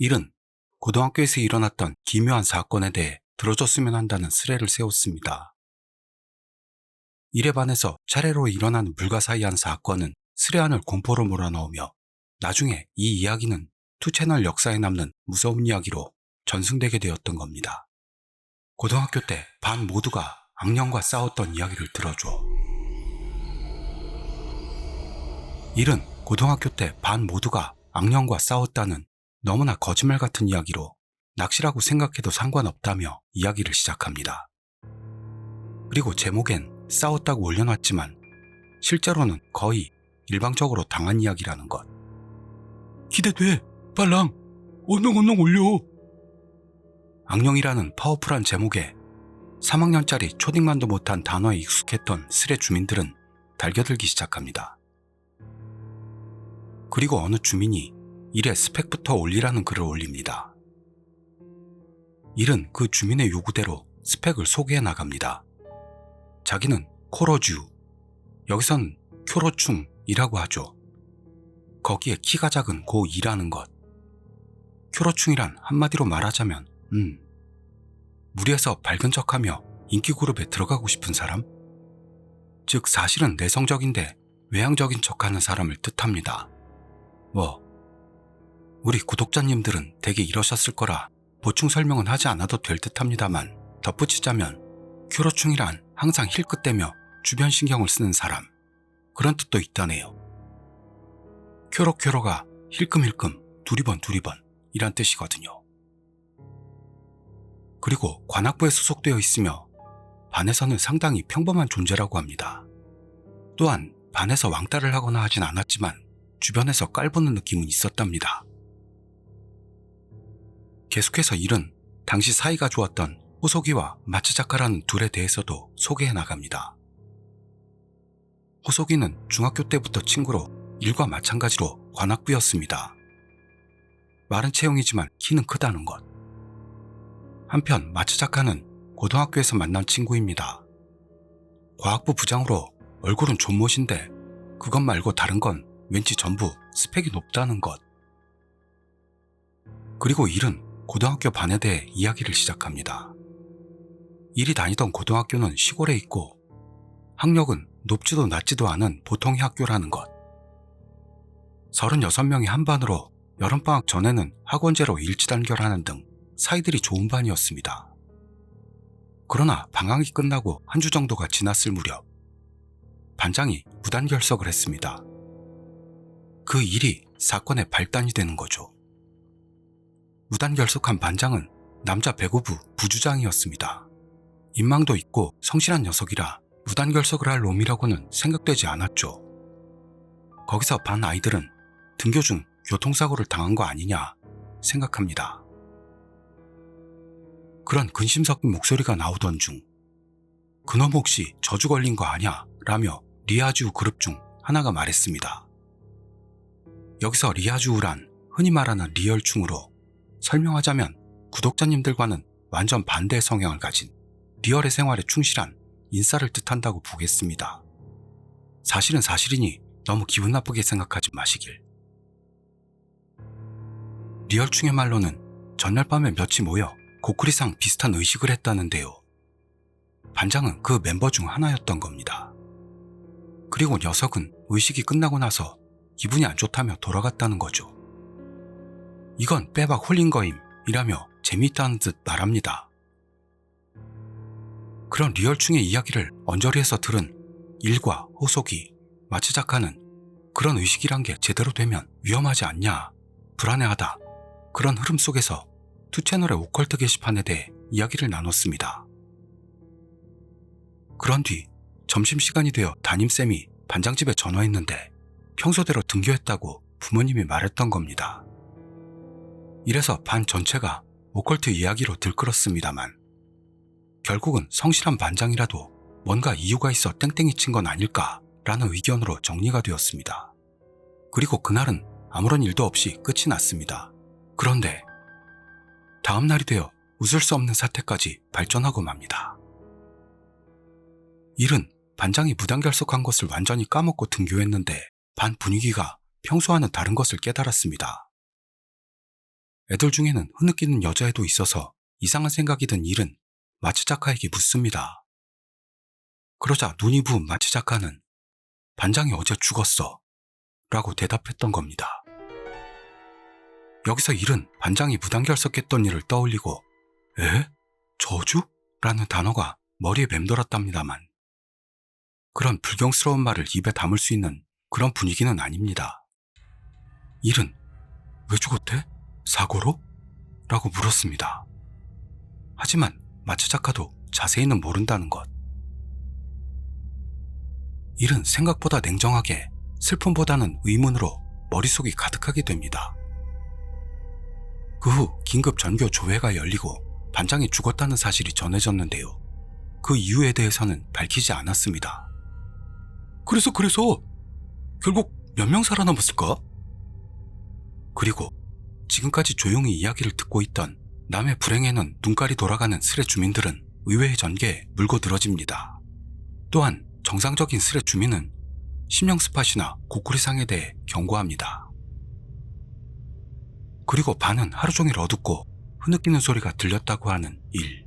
일은 고등학교에서 일어났던 기묘한 사건에 대해 들어줬으면 한다는 스레를 세웠습니다. 일에 반해서 차례로 일어나는 불가사의한 사건은 스레 안을 공포로 몰아넣으며 나중에 이 이야기는 투채널 역사에 남는 무서운 이야기로 전승되게 되었던 겁니다. 고등학교 때 반 모두가 악령과 싸웠던 이야기를 들어줘. 일은 고등학교 때 반 모두가 악령과 싸웠다는 너무나 거짓말 같은 이야기로 낚시라고 생각해도 상관없다며 이야기를 시작합니다. 그리고 제목엔 싸웠다고 올려놨지만 실제로는 거의 일방적으로 당한 이야기라는 것. 기대돼! 빨랑! 언능 올려! 악령이라는 파워풀한 제목에 3학년짜리 초딩만도 못한 단어에 익숙했던 스레 주민들은 달겨들기 시작합니다. 그리고 어느 주민이 일에 스펙부터 올리라는 글을 올립니다. 일은 그 주민의 요구대로 스펙을 소개해 나갑니다. 자기는 코러쥬, 여기선 쿄로충이라고 하죠. 거기에 키가 작은 고2라는 것. 쿄로충이란 한마디로 말하자면 무리해서 밝은 척하며 인기 그룹에 들어가고 싶은 사람? 즉 사실은 내성적인데 외향적인 척하는 사람을 뜻합니다. 우리 구독자님들은 대개 이러셨을 거라 보충 설명은 하지 않아도 될 듯합니다만 덧붙이자면 큐로충이란 항상 힐끗대며 주변 신경을 쓰는 사람, 그런 뜻도 있다네요. 큐로가 힐끔힐끔 두리번 이란 뜻이거든요. 그리고 관악부에 소속되어 있으며 반에서는 상당히 평범한 존재라고 합니다. 또한 반에서 왕따를 하거나 하진 않았지만 주변에서 깔보는 느낌은 있었답니다. 계속해서 일은 당시 사이가 좋았던 호소기와 마츠자카라는 둘에 대해서도 소개해 나갑니다. 호소기는 중학교 때부터 친구로 일과 마찬가지로 관악부였습니다. 마른 체형이지만 키는 크다는 것. 한편 마츠자카는 고등학교에서 만난 친구입니다. 과학부 부장으로 얼굴은 존못인데 그것 말고 다른 건 왠지 전부 스펙이 높다는 것. 그리고 일은 고등학교 반에 대해 이야기를 시작합니다. 일이 다니던 고등학교는 시골에 있고 학력은 높지도 낮지도 않은 보통의 학교라는 것. 36명이 한 반으로 여름방학 전에는 학원제로 일지단결하는 등 사이들이 좋은 반이었습니다. 그러나 방학이 끝나고 한 주 정도가 지났을 무렵 반장이 무단결석을 했습니다. 그 일이 사건의 발단이 되는 거죠. 무단결석한 반장은 남자 배구부 부주장이었습니다. 인망도 있고 성실한 녀석이라 무단결석을 할 놈이라고는 생각되지 않았죠. 거기서 반 아이들은 등교 중 교통사고를 당한 거 아니냐 생각합니다. 그런 근심 섞인 목소리가 나오던 중 그놈 혹시 저주 걸린 거 아냐 라며 리아주우 그룹 중 하나가 말했습니다. 여기서 리아주우란 흔히 말하는 리얼충으로 설명하자면 구독자님들과는 완전 반대의 성향을 가진 리얼의 생활에 충실한 인싸를 뜻한다고 보겠습니다. 사실은 사실이니 너무 기분 나쁘게 생각하지 마시길. 리얼충의 말로는 전날 밤에 몇이 모여 고쿠리상 비슷한 의식을 했다는데요. 반장은 그 멤버 중 하나였던 겁니다. 그리고 녀석은 의식이 끝나고 나서 기분이 안 좋다며 돌아갔다는 거죠. 이건 빼박 홀린 거임 이라며 재미있다는 듯 말합니다. 그런 리얼충의 이야기를 언저리에서 들은 일과 호소기, 마츠자카는 그런 의식이란 게 제대로 되면 위험하지 않냐, 불안해하다, 그런 흐름 속에서 투채널의 오컬트 게시판에 대해 이야기를 나눴습니다. 그런 뒤 점심시간이 되어 담임쌤이 반장집에 전화했는데 평소대로 등교했다고 부모님이 말했던 겁니다. 이래서 반 전체가 오컬트 이야기로 들끓었습니다만 결국은 성실한 반장이라도 뭔가 이유가 있어 땡땡이 친 건 아닐까라는 의견으로 정리가 되었습니다. 그리고 그날은 아무런 일도 없이 끝이 났습니다. 그런데 다음 날이 되어 웃을 수 없는 사태까지 발전하고 맙니다. 일은 반장이 무단결석한 것을 완전히 까먹고 등교했는데 반 분위기가 평소와는 다른 것을 깨달았습니다. 애들 중에는 흐느끼는 여자애도 있어서 이상한 생각이 든 일은 마치 작가에게 묻습니다. 그러자 눈이 부은 마치 작가는 반장이 어제 죽었어 라고 대답했던 겁니다. 여기서 일은 반장이 무단결석했던 일을 떠올리고 에? 저주? 라는 단어가 머리에 맴돌았답니다만 그런 불경스러운 말을 입에 담을 수 있는 그런 분위기는 아닙니다. 일은 왜 죽었대? 사고로? 라고 물었습니다. 하지만 마치 작가도 자세히는 모른다는 것. 일은 생각보다 냉정하게 슬픔보다는 의문으로 머릿속이 가득하게 됩니다. 그 후 긴급 전교 조회가 열리고 반장이 죽었다는 사실이 전해졌는데요. 그 이유에 대해서는 밝히지 않았습니다. 그래서 결국 몇 명 살아남았을까? 그리고 지금까지 조용히 이야기를 듣고 있던 남의 불행에는 눈깔이 돌아가는 스레 주민들은 의외의 전개에 물고 늘어집니다. 또한 정상적인 스레 주민은 심령 스팟이나 고쿠리상에 대해 경고합니다. 그리고 반은 하루 종일 어둡고 흐느끼는 소리가 들렸다고 하는 일.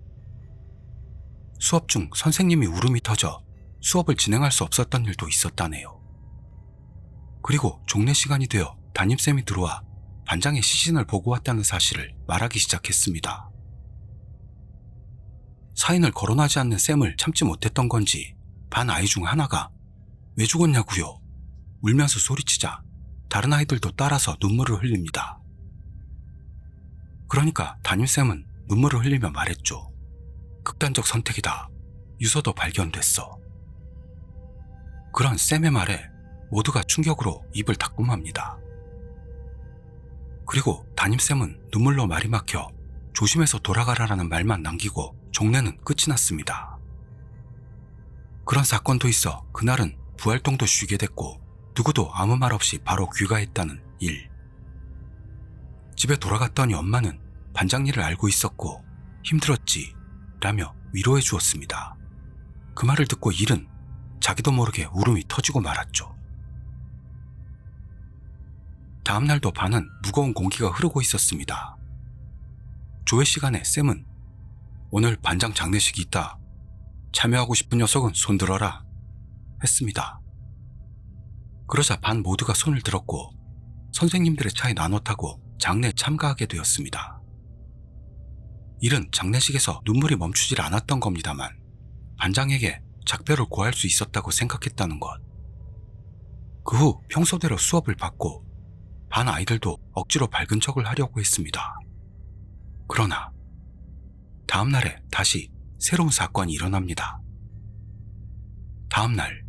수업 중 선생님이 울음이 터져 수업을 진행할 수 없었던 일도 있었다네요. 그리고 종례 시간이 되어 담임쌤이 들어와 반장의 시신을 보고 왔다는 사실을 말하기 시작했습니다. 사인을 거론하지 않는 쌤을 참지 못했던 건지 반 아이 중 하나가 왜 죽었냐고요? 울면서 소리치자 다른 아이들도 따라서 눈물을 흘립니다. 그러니까 담임쌤은 눈물을 흘리며 말했죠. 극단적 선택이다. 유서도 발견됐어. 그런 쌤의 말에 모두가 충격으로 입을 닫고 맙니다. 그리고 담임쌤은 눈물로 말이 막혀 조심해서 돌아가라라는 말만 남기고 종례는 끝이 났습니다. 그런 사건도 있어 그날은 부활동도 쉬게 됐고 누구도 아무 말 없이 바로 귀가했다는 일. 집에 돌아갔더니 엄마는 반장 일을 알고 있었고 힘들었지 라며 위로해 주었습니다. 그 말을 듣고 일은 자기도 모르게 울음이 터지고 말았죠. 다음 날도 반은 무거운 공기가 흐르고 있었습니다. 조회 시간에 쌤은 오늘 반장 장례식이 있다. 참여하고 싶은 녀석은 손 들어라 했습니다. 그러자 반 모두가 손을 들었고 선생님들의 차에 나눠 타고 장례에 참가하게 되었습니다. 일은 장례식에서 눈물이 멈추질 않았던 겁니다만 반장에게 작별을 고할 수 있었다고 생각했다는 것. 그 후 평소대로 수업을 받고 반 아이들도 억지로 밝은 척을 하려고 했습니다. 그러나 다음 날에 다시 새로운 사건이 일어납니다. 다음 날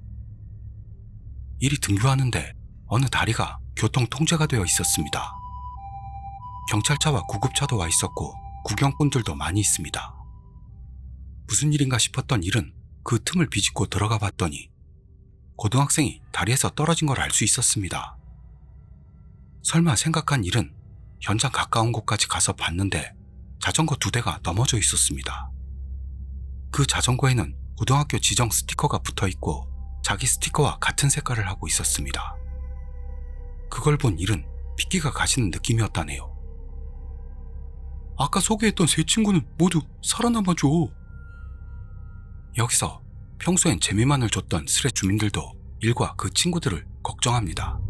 일이 등교하는데 어느 다리가 교통 통제가 되어 있었습니다. 경찰차와 구급차도 와 있었고 구경꾼들도 많이 있습니다. 무슨 일인가 싶었던 일은 그 틈을 비집고 들어가 봤더니 고등학생이 다리에서 떨어진 걸 알 수 있었습니다. 설마 생각한 일은 현장 가까운 곳까지 가서 봤는데 자전거 2대가 넘어져 있었습니다. 그 자전거에는 고등학교 지정 스티커가 붙어 있고 자기 스티커와 같은 색깔을 하고 있었습니다. 그걸 본 일은 핏기가 가시는 느낌이었다네요. 아까 소개했던 세 친구는 모두 살아남아줘. 여기서 평소엔 재미만을 줬던 스레 주민들도 일과 그 친구들을 걱정합니다.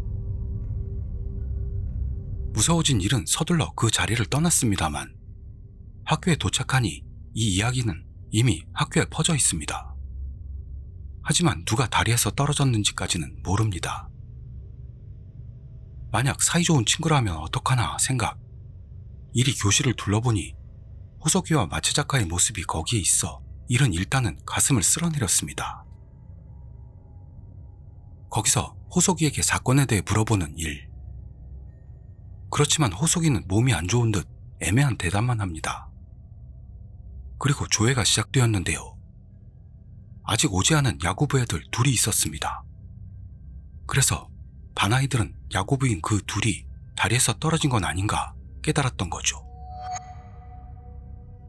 무서워진 일은 서둘러 그 자리를 떠났습니다만 학교에 도착하니 이 이야기는 이미 학교에 퍼져 있습니다. 하지만 누가 다리에서 떨어졌는지까지는 모릅니다. 만약 사이좋은 친구라면 어떡하나 생각. 일이 교실을 둘러보니 호석이와 마채 작가의 모습이 거기에 있어 일은 일단은 가슴을 쓸어내렸습니다. 거기서 호석이에게 사건에 대해 물어보는 일. 그렇지만 호석이는 몸이 안 좋은 듯 애매한 대답만 합니다. 그리고 조회가 시작되었는데요. 아직 오지 않은 야구부 애들 둘이 있었습니다. 그래서 반 아이들은 야구부인 그 둘이 다리에서 떨어진 건 아닌가 깨달았던 거죠.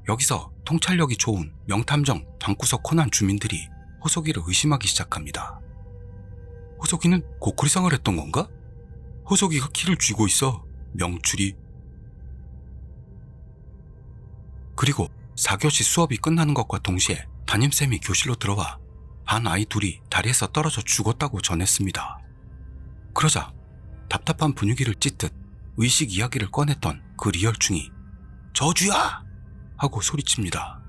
여기서 통찰력이 좋은 명탐정 방구석 코난 주민들이 호석이를 의심하기 시작합니다. 호석이는 고쿠리상을 했던 건가? 호석이가 키를 쥐고 있어. 명추리. 그리고 4교시 수업이 끝나는 것과 동시에 담임쌤이 교실로 들어와 반 아이 둘이 다리에서 떨어져 죽었다고 전했습니다. 그러자 답답한 분위기를 찢듯 의식 이야기를 꺼냈던 그 리얼충이 저주야! 하고 소리칩니다.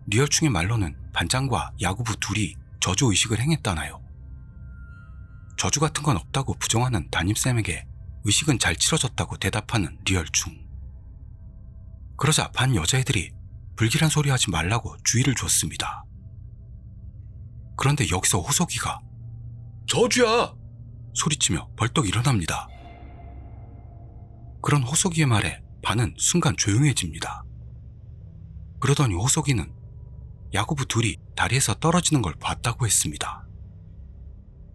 리얼충의 말로는 반장과 야구부 둘이 저주의식을 행했다나요. 저주 같은 건 없다고 부정하는 담임쌤에게 의식은 잘 치러졌다고 대답하는 리얼충. 그러자 반 여자애들이 불길한 소리 하지 말라고 주의를 줬습니다. 그런데 여기서 호석이가 저주야! 소리치며 벌떡 일어납니다. 그런 호석이의 말에 반은 순간 조용해집니다. 그러더니 호석이는 야구부 둘이 다리에서 떨어지는 걸 봤다고 했습니다.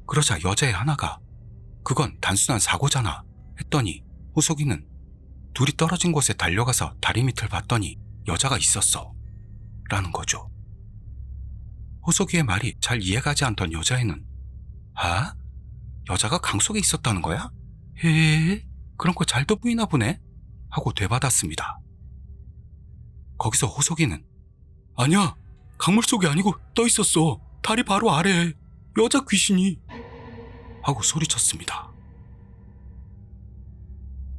그러자 여자애 하나가 그건 단순한 사고잖아 했더니 호석이는 둘이 떨어진 곳에 달려가서 다리 밑을 봤더니 여자가 있었어 라는 거죠. 호석이의 말이 잘 이해가지 않던 여자애는 아? 여자가 강 속에 있었다는 거야? 헤 그런 거 잘도 보이나 보네? 하고 되받았습니다. 거기서 호석이는 아니야 강물 속이 아니고 떠 있었어. 다리 바로 아래에 여자 귀신이 하고 소리쳤습니다.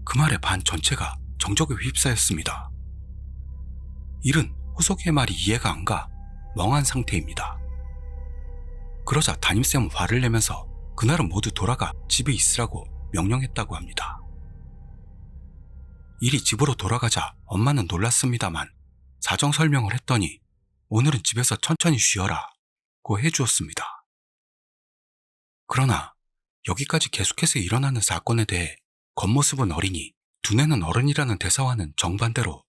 그 말에 반 전체가 정적에 휩싸였습니다. 일은 호석이의 말이 이해가 안 가 멍한 상태입니다. 그러자 담임쌤은 화를 내면서 그날은 모두 돌아가 집에 있으라고 명령했다고 합니다. 일이 집으로 돌아가자 엄마는 놀랐습니다만 사정 설명을 했더니 오늘은 집에서 천천히 쉬어라 고 해주었습니다. 그러나 여기까지 계속해서 일어나는 사건에 대해 겉모습은 어린이, 두뇌는 어른이라는 대사와는 정반대로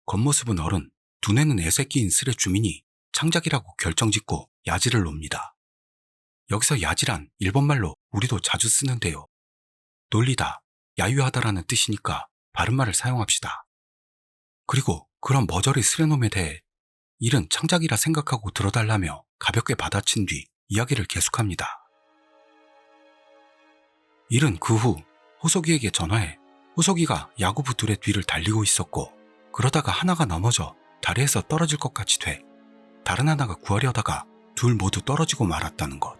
겉모습은 어른, 두뇌는 애새끼인 슬의 주민이 창작이라고 결정짓고 야지를 놉니다. 여기서 야지란 일본말로 우리도 자주 쓰는데요. 놀리다, 야유하다라는 뜻이니까 바른말을 사용합시다. 그리고 그런 머저리 슬의놈에 대해 일은 창작이라 생각하고 들어달라며 가볍게 받아친 뒤 이야기를 계속합니다. 일은 그 후 호석이에게 전화해 호석이가 야구부 둘의 뒤를 달리고 있었고 그러다가 하나가 넘어져 다리에서 떨어질 것 같이 돼 다른 하나가 구하려다가 둘 모두 떨어지고 말았다는 것.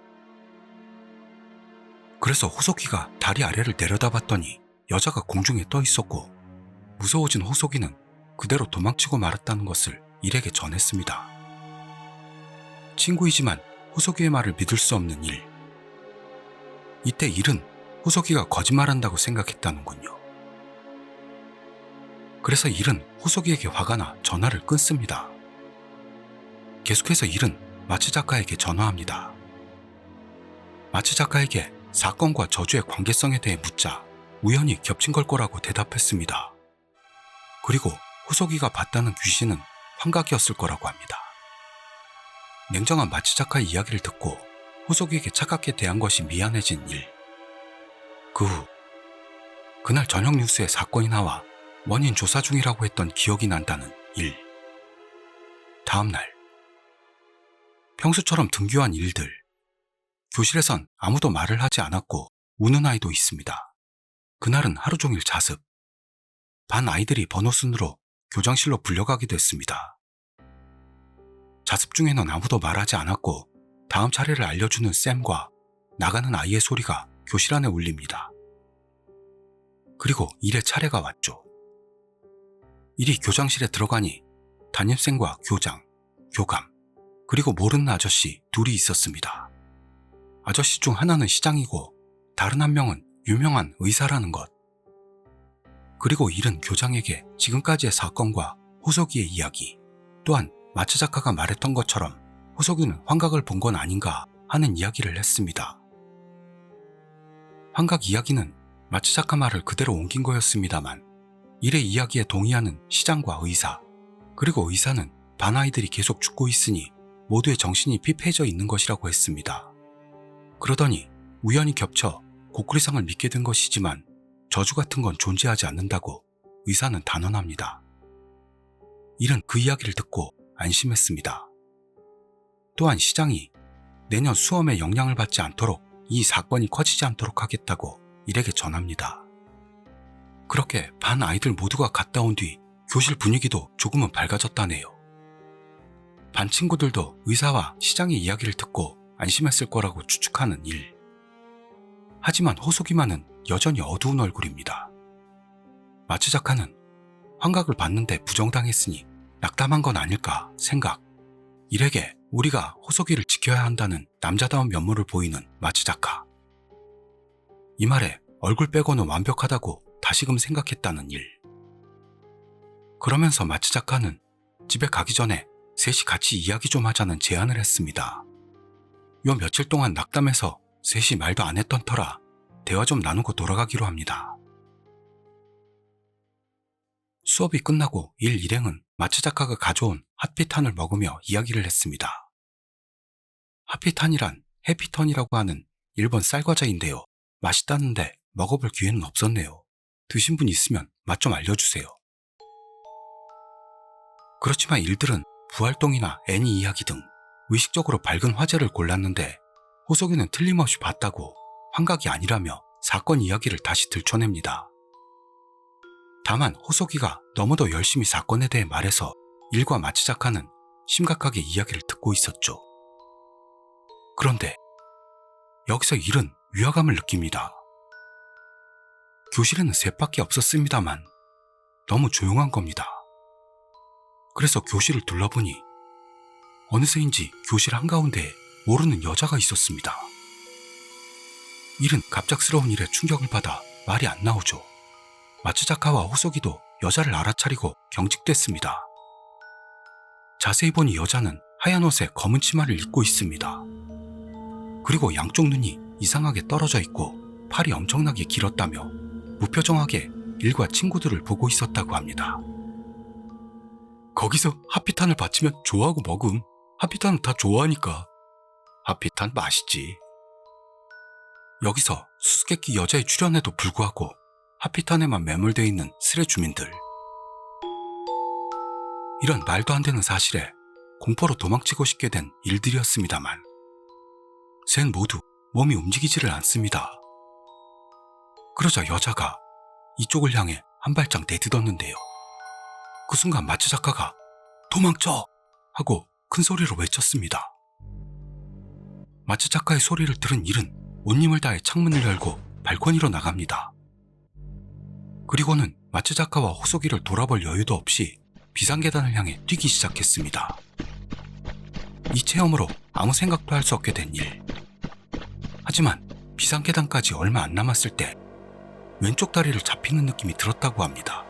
그래서 호석이가 다리 아래를 내려다봤더니 여자가 공중에 떠 있었고 무서워진 호석이는 그대로 도망치고 말았다는 것을 일에게 전했습니다. 친구이지만 호석이의 말을 믿을 수 없는 일. 이때 일은 호석이가 거짓말한다고 생각했다는군요. 그래서 일은 호석이에게 화가 나 전화를 끊습니다. 계속해서 일은 마츠 작가에게 전화합니다. 마츠 작가에게 사건과 저주의 관계성에 대해 묻자 우연히 겹친 걸 거라고 대답했습니다. 그리고 호석이가 봤다는 귀신은 환각이었을 거라고 합니다. 냉정한 마츠 작가의 이야기를 듣고 호석이에게 차갑게 대한 것이 미안해진 일. 그 후 그날 저녁 뉴스에 사건이 나와 원인 조사 중이라고 했던 기억이 난다는 일. 다음날 평소처럼 등교한 일들. 교실에선 아무도 말을 하지 않았고 우는 아이도 있습니다. 그날은 하루 종일 자습. 반 아이들이 번호 순으로 교장실로 불려가게 됐습니다. 자습 중에는 아무도 말하지 않았고 다음 차례를 알려주는 쌤과 나가는 아이의 소리가 교실 안에 울립니다. 그리고 일의 차례가 왔죠. 일이 교장실에 들어가니 담임쌤과 교장, 교감, 그리고 모르는 아저씨 둘이 있었습니다. 아저씨 중 하나는 시장이고 다른 한 명은 유명한 의사라는 것. 그리고 일은 교장에게 지금까지의 사건과 호석이의 이야기, 또한 마츠 작가가 말했던 것처럼 호석이는 환각을 본 건 아닌가 하는 이야기를 했습니다. 환각 이야기는 마츠 작가 말을 그대로 옮긴 거였습니다만 일의 이야기에 동의하는 시장과 의사, 그리고 의사는 반 아이들이 계속 죽고 있으니 모두의 정신이 피폐해져 있는 것이라고 했습니다. 그러더니 우연히 겹쳐 고쿠리상을 믿게 된 것이지만 저주 같은 건 존재하지 않는다고 의사는 단언합니다. 일은 그 이야기를 듣고 안심했습니다. 또한 시장이 내년 수험에 영향을 받지 않도록 이 사건이 커지지 않도록 하겠다고 일에게 전합니다. 그렇게 반 아이들 모두가 갔다 온 뒤 교실 분위기도 조금은 밝아졌다네요. 반 친구들도 의사와 시장의 이야기를 듣고 안심했을 거라고 추측하는 일. 하지만 호소기만은 여전히 어두운 얼굴입니다. 마츠 작가는 환각을 받는데 부정당했으니 낙담한 건 아닐까 생각. 일에게 우리가 호소기를 지켜야 한다는 남자다운 면모를 보이는 마츠 작가. 이 말에 얼굴 빼고는 완벽하다고 다시금 생각했다는 일. 그러면서 마츠 작가는 집에 가기 전에 셋이 같이 이야기 좀 하자는 제안을 했습니다. 요 며칠 동안 낙담해서 셋이 말도 안 했던 터라 대화 좀 나누고 돌아가기로 합니다. 수업이 끝나고 일 일행은 마츠 작가가 가져온 핫피탄을 먹으며 이야기를 했습니다. 핫피탄이란 해피턴이라고 하는 일본 쌀과자인데요. 맛있다는데 먹어볼 기회는 없었네요. 드신 분 있으면 맛 좀 알려주세요. 그렇지만 일들은 부활동이나 애니 이야기 등 의식적으로 밝은 화제를 골랐는데 호소기는 틀림없이 봤다고 환각이 아니라며 사건 이야기를 다시 들춰냅니다. 다만 호소기가 너무도 열심히 사건에 대해 말해서 일과 마츠 작가는 심각하게 이야기를 듣고 있었죠. 그런데 여기서 일은 위화감을 느낍니다. 교실에는 셋밖에 없었습니다만 너무 조용한 겁니다. 그래서 교실을 둘러보니 어느새인지 교실 한가운데에 모르는 여자가 있었습니다. 일은 갑작스러운 일에 충격을 받아 말이 안 나오죠. 마츠 작가와 호소기도 여자를 알아차리고 경직됐습니다. 자세히 보니 여자는 하얀 옷에 검은 치마를 입고 있습니다. 그리고 양쪽 눈이 이상하게 떨어져 있고 팔이 엄청나게 길었다며 무표정하게 일과 친구들을 보고 있었다고 합니다. 거기서 핫피탄을 받치면 좋아하고 먹음. 핫피탄은 다 좋아하니까. 핫피탄 맛있지. 여기서 수수께끼 여자의 출연에도 불구하고 핫피탄에만 매몰되어 있는 스레 주민들. 이런 말도 안 되는 사실에 공포로 도망치고 싶게 된 일들이었습니다만 셋 모두 몸이 움직이지를 않습니다. 그러자 여자가 이쪽을 향해 한 발짝 내딛었는데요. 그 순간 마츠 작가가 도망쳐! 하고 큰 소리로 외쳤습니다. 마츠 작가의 소리를 들은 일은 온 힘을 다해 창문을 열고 발코니로 나갑니다. 그리고는 마츠 작가와 호소기를 돌아볼 여유도 없이 비상계단을 향해 뛰기 시작했습니다. 이 체험으로 아무 생각도 할 수 없게 된 일. 하지만 비상계단까지 얼마 안 남았을 때 왼쪽 다리를 잡히는 느낌이 들었다고 합니다.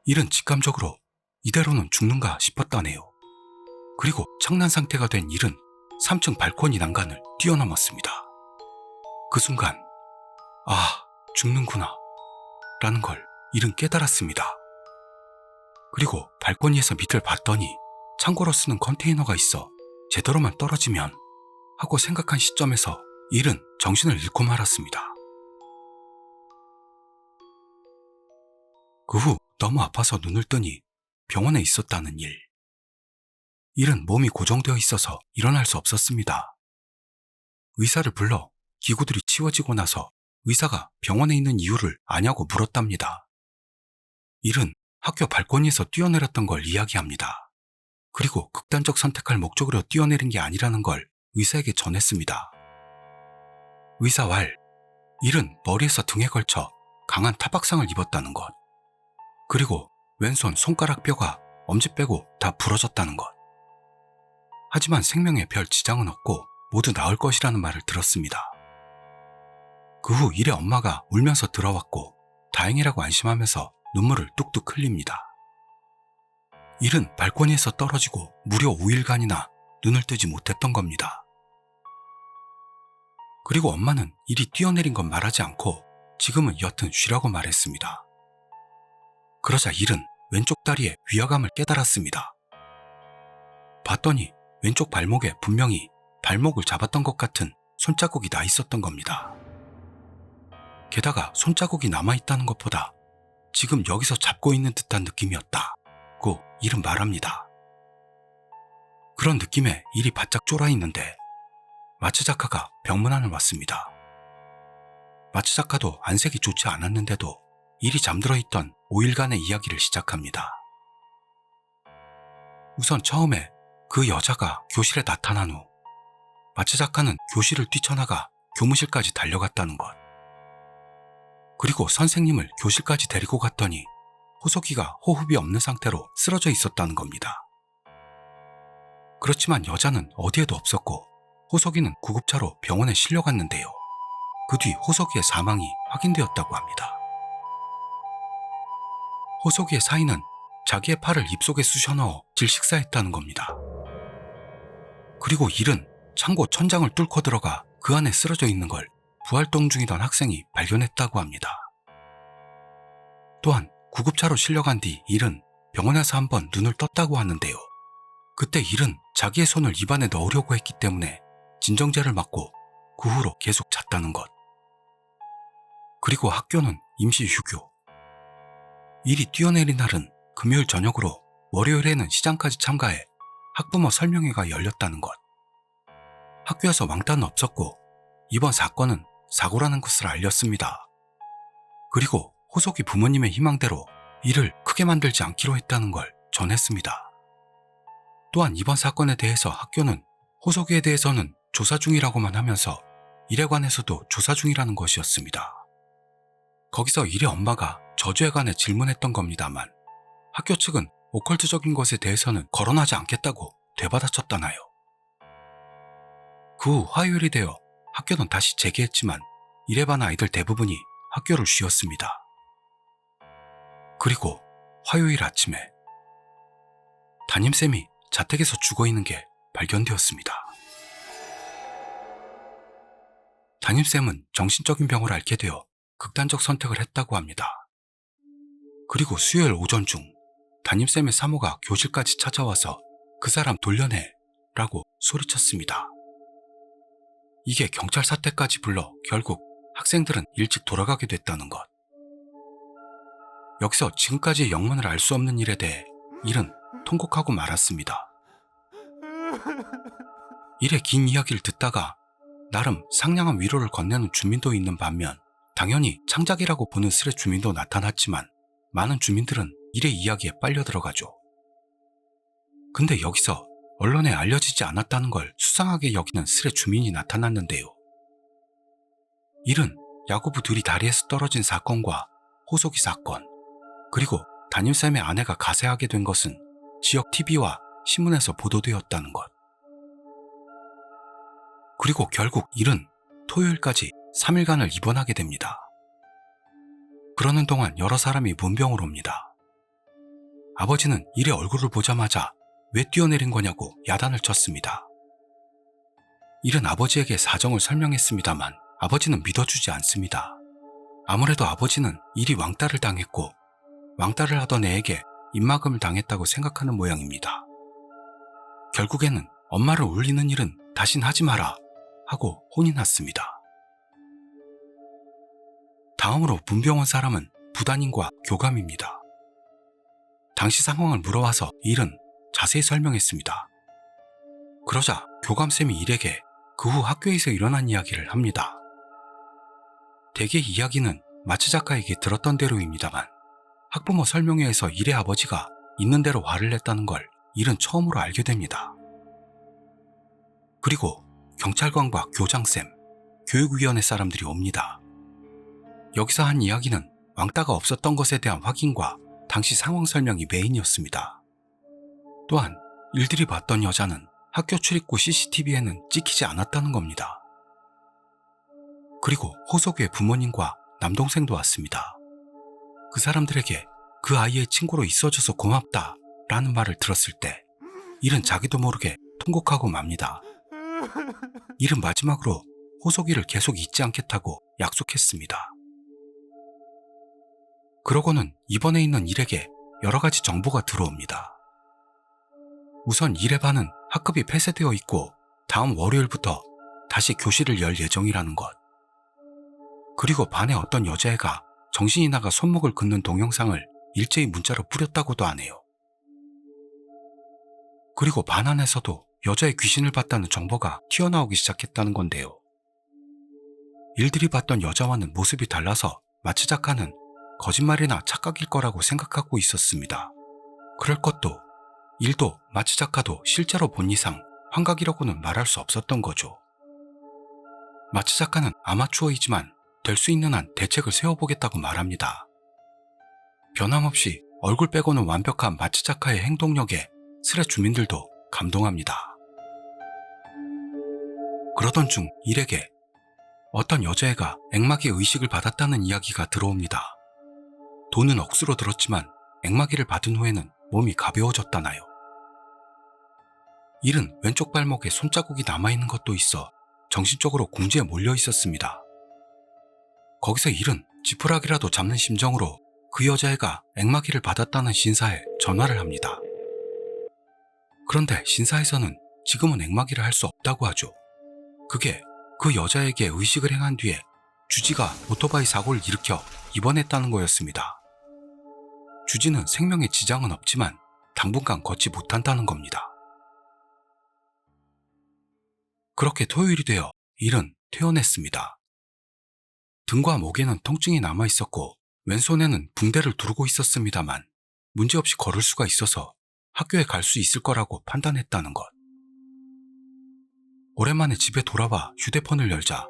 일은 직감적으로 이대로는 죽는가 싶었다네요. 그리고 청난 상태가 된 일은 3층 발코니 난간을 뛰어넘었습니다. 그 순간 아, 죽는구나 라는 걸 일은 깨달았습니다. 그리고 발코니에서 밑을 봤더니 창고로 쓰는 컨테이너가 있어 제대로만 떨어지면 하고 생각한 시점에서 일은 정신을 잃고 말았습니다. 그 후 너무 아파서 눈을 뜨니 병원에 있었다는 일. 일은 몸이 고정되어 있어서 일어날 수 없었습니다. 의사를 불러 기구들이 치워지고 나서 의사가 병원에 있는 이유를 아냐고 물었답니다. 일은 학교 발코니에서 뛰어내렸던 걸 이야기합니다. 그리고 극단적 선택할 목적으로 뛰어내린 게 아니라는 걸 의사에게 전했습니다. 의사 왈, 일은 머리에서 등에 걸쳐 강한 타박상을 입었다는 것. 그리고 왼손 손가락 뼈가 엄지 빼고 다 부러졌다는 것. 하지만 생명에 별 지장은 없고 모두 나을 것이라는 말을 들었습니다. 그 후 일의 엄마가 울면서 들어왔고 다행이라고 안심하면서 눈물을 뚝뚝 흘립니다. 일은 발코니에서 떨어지고 무려 5일간이나 눈을 뜨지 못했던 겁니다. 그리고 엄마는 일이 뛰어내린 건 말하지 않고 지금은 여튼 쉬라고 말했습니다. 그러자 일은 왼쪽 다리에 위화감을 깨달았습니다. 봤더니 왼쪽 발목에 분명히 발목을 잡았던 것 같은 손자국이 나 있었던 겁니다. 게다가 손자국이 남아있다는 것보다 지금 여기서 잡고 있는 듯한 느낌이었다고 일은 말합니다. 그런 느낌에 일이 바짝 쫄아있는데 마츠 작가가 병문안을 왔습니다. 마츠 작가도 안색이 좋지 않았는데도 일이 잠들어 있던 5일간의 이야기를 시작합니다. 우선 처음에 그 여자가 교실에 나타난 후 마치 작가는 교실을 뛰쳐나가 교무실까지 달려갔다는 것. 그리고 선생님을 교실까지 데리고 갔더니 호석이가 호흡이 없는 상태로 쓰러져 있었다는 겁니다. 그렇지만 여자는 어디에도 없었고 호석이는 구급차로 병원에 실려갔는데요. 그 뒤 호석이의 사망이 확인되었다고 합니다. 호석이의 사인은 자기의 팔을 입속에 쑤셔넣어 질식사했다는 겁니다. 그리고 일은 창고 천장을 뚫고 들어가 그 안에 쓰러져 있는 걸 부활동 중이던 학생이 발견했다고 합니다. 또한 구급차로 실려간 뒤 일은 병원에서 한번 눈을 떴다고 하는데요. 그때 일은 자기의 손을 입안에 넣으려고 했기 때문에 진정제를 맞고 그 후로 계속 잤다는 것. 그리고 학교는 임시 휴교. 일이 뛰어내린 날은 금요일 저녁으로 월요일에는 시장까지 참가해 학부모 설명회가 열렸다는 것. 학교에서 왕따는 없었고 이번 사건은 사고라는 것을 알렸습니다. 그리고 호석이 부모님의 희망대로 일을 크게 만들지 않기로 했다는 걸 전했습니다. 또한 이번 사건에 대해서 학교는 호석이에 대해서는 조사 중이라고만 하면서 일에 관해서도 조사 중이라는 것이었습니다. 거기서 일의 엄마가 저주에 관해 질문했던 겁니다만 학교 측은 오컬트적인 것에 대해서는 거론하지 않겠다고 되받아쳤다나요. 그 후 화요일이 되어 학교는 다시 재개했지만 일에 반 아이들 대부분이 학교를 쉬었습니다. 그리고 화요일 아침에 담임쌤이 자택에서 죽어있는 게 발견되었습니다. 담임쌤은 정신적인 병을 앓게 되어 극단적 선택을 했다고 합니다. 그리고 수요일 오전 중 담임쌤의 사모가 교실까지 찾아와서 그 사람 돌려내 라고 소리쳤습니다. 이게 경찰 사태까지 불러 결국 학생들은 일찍 돌아가게 됐다는 것. 여기서 지금까지의 영문을 알 수 없는 일에 대해 일은 통곡하고 말았습니다. 일의 긴 이야기를 듣다가 나름 상냥한 위로를 건네는 주민도 있는 반면 당연히 창작이라고 보는 스레 주민도 나타났지만 많은 주민들은 일의 이야기에 빨려 들어가죠. 근데 여기서 언론에 알려지지 않았다는 걸 수상하게 여기는 스레 주민이 나타났는데요. 일은 야구부 둘이 다리에서 떨어진 사건과 호석이 사건, 그리고 담임쌤의 아내가 가세하게 된 것은 지역 TV와 신문에서 보도되었다는 것. 그리고 결국 일은 토요일까지 3일간을 입원하게 됩니다. 그러는 동안 여러 사람이 문병으로 옵니다. 아버지는 일의 얼굴을 보자마자 왜 뛰어내린 거냐고 야단을 쳤습니다. 일은 아버지에게 사정을 설명했습니다만 아버지는 믿어주지 않습니다. 아무래도 아버지는 일이 왕따를 당했고 왕따를 하던 애에게 입막음을 당했다고 생각하는 모양입니다. 결국에는 엄마를 울리는 일은 다신 하지 마라 하고 혼이 났습니다. 다음으로 문병 온 사람은 부단인과 교감입니다. 당시 상황을 물어와서 일은 자세히 설명했습니다. 그러자 교감쌤이 일에게 그 후 학교에서 일어난 이야기를 합니다. 대개 이야기는 마치 작가에게 들었던 대로입니다만 학부모 설명회에서 일의 아버지가 있는 대로 화를 냈다는 걸 일은 처음으로 알게 됩니다. 그리고 경찰관과 교장쌤, 교육위원회 사람들이 옵니다. 여기서 한 이야기는 왕따가 없었던 것에 대한 확인과 당시 상황 설명이 메인이었습니다. 또한 일들이 봤던 여자는 학교 출입구 CCTV에는 찍히지 않았다는 겁니다. 그리고 호석이의 부모님과 남동생도 왔습니다. 그 사람들에게 그 아이의 친구로 있어줘서 고맙다 라는 말을 들었을 때 일은 자기도 모르게 통곡하고 맙니다. 일은 마지막으로 호석이를 계속 잊지 않겠다고 약속했습니다. 그러고는 입원해 있는 일에게 여러 가지 정보가 들어옵니다. 우선 일의 반은 학급이 폐쇄되어 있고 다음 월요일부터 다시 교실을 열 예정이라는 것. 그리고 반에 어떤 여자애가 정신이 나가 손목을 긋는 동영상을 일제히 문자로 뿌렸다고도 하네요. 그리고 반 안에서도 여자의 귀신을 봤다는 정보가 튀어나오기 시작했다는 건데요. 일들이 봤던 여자와는 모습이 달라서 마치 작가는 거짓말이나 착각일 거라고 생각하고 있었습니다. 그럴 것도, 일도 마치 작가도 실제로 본 이상 환각이라고는 말할 수 없었던 거죠. 마치 작가는 아마추어이지만 될 수 있는 한 대책을 세워보겠다고 말합니다. 변함없이 얼굴 빼고는 완벽한 마치 작가의 행동력에 스레 주민들도 감동합니다. 그러던 중 일에게 어떤 여자애가 액마기의 의식을 받았다는 이야기가 들어옵니다. 돈은 억수로 들었지만 액마기를 받은 후에는 몸이 가벼워졌다나요. 일은 왼쪽 발목에 손자국이 남아있는 것도 있어 정신적으로 궁지에 몰려 있었습니다. 거기서 일은 지푸라기라도 잡는 심정으로 그 여자애가 액마기를 받았다는 신사에 전화를 합니다. 그런데 신사에서는 지금은 액마기를 할 수 없다고 하죠. 그게 그 여자에게 의식을 행한 뒤에 주지가 오토바이 사고를 일으켜 입원했다는 거였습니다. 주지는 생명에 지장은 없지만 당분간 걷지 못한다는 겁니다. 그렇게 토요일이 되어 일은 퇴원했습니다. 등과 목에는 통증이 남아있었고 왼손에는 붕대를 두르고 있었습니다만 문제없이 걸을 수가 있어서 학교에 갈 수 있을 거라고 판단했다는 것. 오랜만에 집에 돌아와 휴대폰을 열자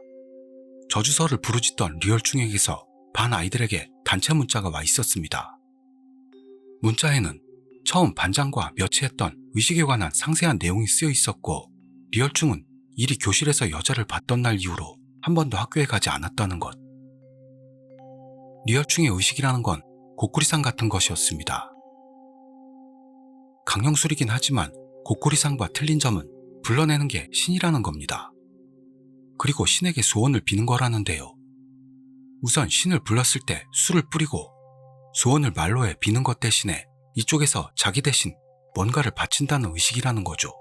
저주서를 부르짖던 리얼충에게서 반 아이들에게 단체 문자가 와 있었습니다. 문자에는 처음 반장과 며칠했던 의식에 관한 상세한 내용이 쓰여 있었고 리얼충은 일이 교실에서 여자를 봤던 날 이후로 한 번도 학교에 가지 않았다는 것. 리얼충의 의식이라는 건 고꾸리상 같은 것이었습니다. 강령술이긴 하지만 고꾸리상과 틀린 점은 불러내는 게 신이라는 겁니다. 그리고 신에게 소원을 비는 거라는데요. 우선 신을 불렀을 때 술을 뿌리고 소원을 말로해 비는 것 대신에 이쪽에서 자기 대신 뭔가를 바친다는 의식이라는 거죠.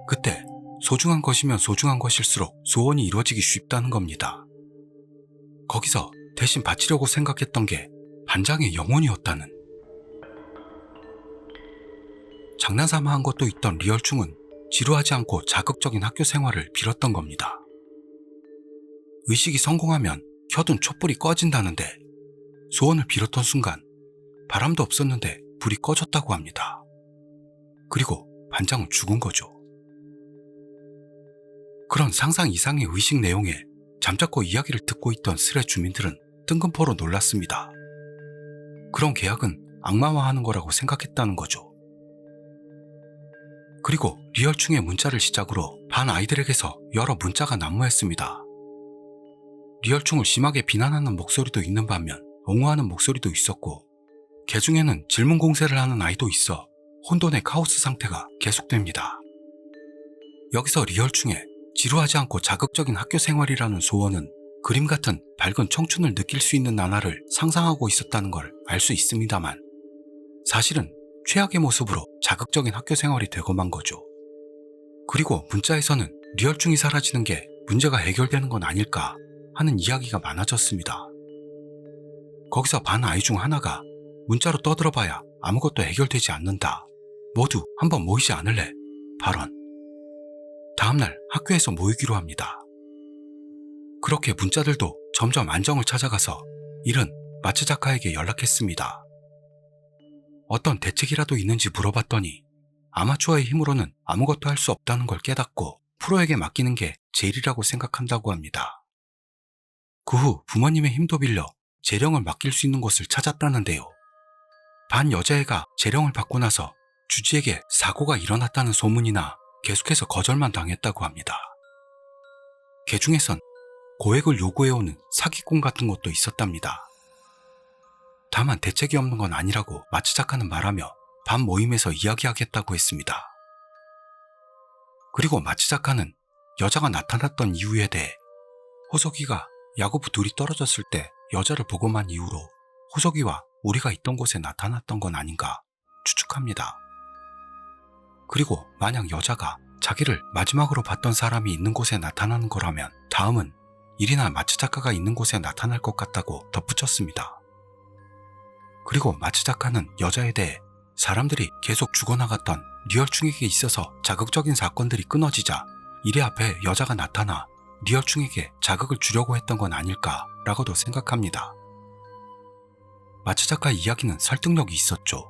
그때 소중한 것이면 소중한 것일수록 소원이 이루어지기 쉽다는 겁니다. 거기서 대신 바치려고 생각했던 게 반장의 영혼이었다는. 장난삼아 한 것도 있던 리얼충은 지루하지 않고 자극적인 학교 생활을 빌었던 겁니다. 의식이 성공하면 켜둔 촛불이 꺼진다는데 소원을 빌었던 순간 바람도 없었는데 불이 꺼졌다고 합니다. 그리고 반장은 죽은 거죠. 그런 상상 이상의 의식 내용에 잠자코 이야기를 듣고 있던 스레 주민들은 뜬금포로 놀랐습니다. 그런 계약은 악마화하는 거라고 생각했다는 거죠. 그리고 리얼충의 문자를 시작으로 반 아이들에게서 여러 문자가 난무했습니다. 리얼충을 심하게 비난하는 목소리도 있는 반면 옹호하는 목소리도 있었고 개 중에는 질문 공세를 하는 아이도 있어 혼돈의 카오스 상태가 계속됩니다. 여기서 리얼충의 지루하지 않고 자극적인 학교 생활이라는 소원은 그림 같은 밝은 청춘을 느낄 수 있는 나날을 상상하고 있었다는 걸 알 수 있습니다만 사실은 최악의 모습으로 자극적인 학교 생활이 되고 만 거죠. 그리고 문자에서는 리얼충이 사라지는 게 문제가 해결되는 건 아닐까 하는 이야기가 많아졌습니다. 거기서 반 아이 중 하나가 문자로 떠들어봐야 아무것도 해결되지 않는다. 모두 한번 모이지 않을래? 발언. 다음날 학교에서 모이기로 합니다. 그렇게 문자들도 점점 안정을 찾아가서 일은 마츠 작가에게 연락했습니다. 어떤 대책이라도 있는지 물어봤더니 아마추어의 힘으로는 아무것도 할 수 없다는 걸 깨닫고 프로에게 맡기는 게 제일이라고 생각한다고 합니다. 그 후 부모님의 힘도 빌려 재령을 맡길 수 있는 곳을 찾았다는데요. 반 여자애가 재령을 받고 나서 주지에게 사고가 일어났다는 소문이나 계속해서 거절만 당했다고 합니다. 개 중에선 고액을 요구해오는 사기꾼 같은 것도 있었답니다. 다만 대책이 없는 건 아니라고 마츠 작가는 말하며 반 모임에서 이야기하겠다고 했습니다. 그리고 마츠 작가는 여자가 나타났던 이유에 대해 호석이가 야구부 둘이 떨어졌을 때 여자를 보고만 이후로 호석이와 우리가 있던 곳에 나타났던 건 아닌가 추측합니다. 그리고 만약 여자가 자기를 마지막으로 봤던 사람이 있는 곳에 나타나는 거라면 다음은 일이나 마츠 작가가 있는 곳에 나타날 것 같다고 덧붙였습니다. 그리고 마츠 작가는 여자에 대해 사람들이 계속 죽어나갔던 리얼충에게 있어서 자극적인 사건들이 끊어지자 일의 앞에 여자가 나타나 리얼충에게 자극을 주려고 했던 건 아닐까라고도 생각합니다. 마츠 작가의 이야기는 설득력이 있었죠.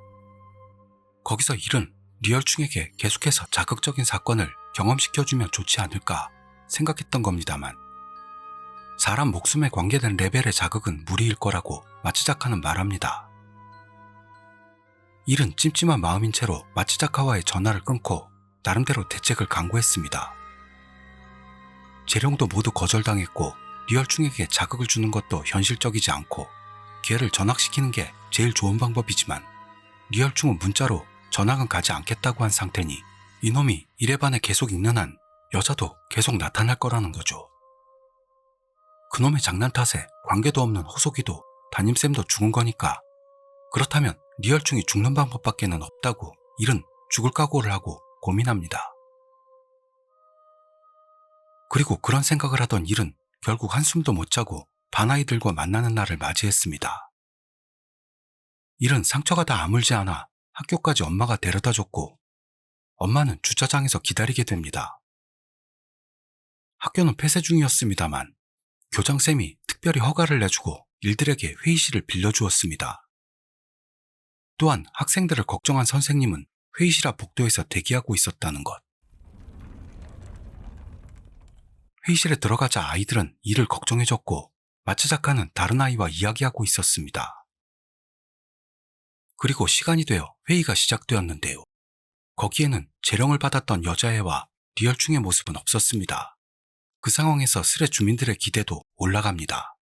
거기서 일은 리얼충에게 계속해서 자극적인 사건을 경험시켜주면 좋지 않을까 생각했던 겁니다만, 사람 목숨에 관계된 레벨의 자극은 무리일 거라고 마츠 작가는 말합니다. 일은 찜찜한 마음인 채로 마츠 작가와의 전화를 끊고 나름대로 대책을 강구했습니다. 재령도 모두 거절당했고 리얼충에게 자극을 주는 것도 현실적이지 않고 걔를 전학시키는 게 제일 좋은 방법이지만, 리얼충은 문자로 전학은 가지 않겠다고 한 상태니 이놈이 이래반에 계속 있는 한 여자도 계속 나타날 거라는 거죠. 그놈의 장난 탓에 관계도 없는 호석이도 담임쌤도 죽은 거니까, 그렇다면 리얼충이 죽는 방법밖에는 없다고 일은 죽을 각오를 하고 고민합니다. 그리고 그런 생각을 하던 일은 결국 한숨도 못 자고 반아이들과 만나는 날을 맞이했습니다. 일은 상처가 다 아물지 않아 학교까지 엄마가 데려다줬고, 엄마는 주차장에서 기다리게 됩니다. 학교는 폐쇄 중이었습니다만 교장쌤이 특별히 허가를 내주고 일들에게 회의실을 빌려주었습니다. 또한 학생들을 걱정한 선생님은 회의실 앞 복도에서 대기하고 있었다는 것. 회의실에 들어가자 아이들은 일을 걱정해줬고 마츠 작가는 다른 아이와 이야기하고 있었습니다. 그리고 시간이 되어 회의가 시작되었는데요. 거기에는 재령을 받았던 여자애와 리얼충의 모습은 없었습니다. 그 상황에서 스레 주민들의 기대도 올라갑니다.